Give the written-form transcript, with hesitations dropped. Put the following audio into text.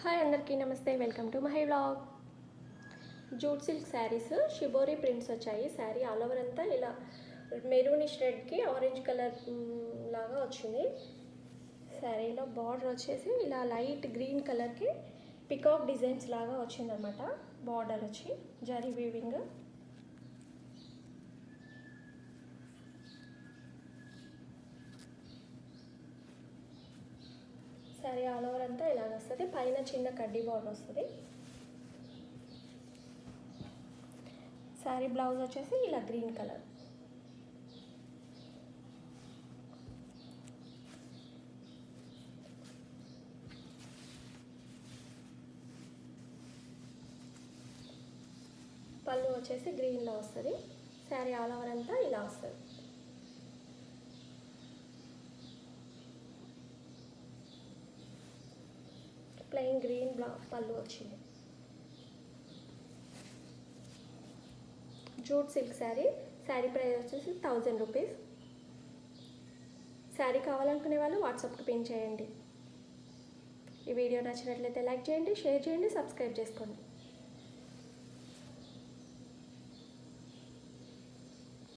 Hi అందరికీ నమస్తే, welcome to my vlog. Jute silk saris shibori prints వచ్చాయి. శారీ ఆల్ ఓవర్ అంతా ఇలా మెరూనిష్ రెడ్కి ఆరెంజ్ కలర్ లాగా వచ్చింది. శారీలో బార్డర్ వచ్చేసి ఇలా లైట్ గ్రీన్ కలర్కి పికాక్ డిజైన్స్ లాగా వచ్చిందనమాట. బార్డర్ వచ్చి zari weaving. Sari all over అంతా ఇలాగ వస్తుంది. పైన చిన్న కడ్డీ బార్డర్ వస్తుంది. శారీ బ్లౌజ్ వచ్చేసి ఇలా గ్రీన్ కలర్. పళ్ళు వచ్చేసి గ్రీన్లో వస్తుంది. శారీ ఆల్ ఓవర్ అంతా ఇలా వస్తుంది. ప్లెయిన్ గ్రీన్ పళ్ళు వచ్చింది. Jute silk sari. Sari price వచ్చేసి 1000 రూపీస్. శారీ కావాలనుకునే వాళ్ళు వాట్సాప్కి పిన్ చేయండి. ఈ వీడియో నచ్చినట్లయితే లైక్ చేయండి, షేర్ చేయండి, సబ్స్క్రైబ్ చేసుకోండి.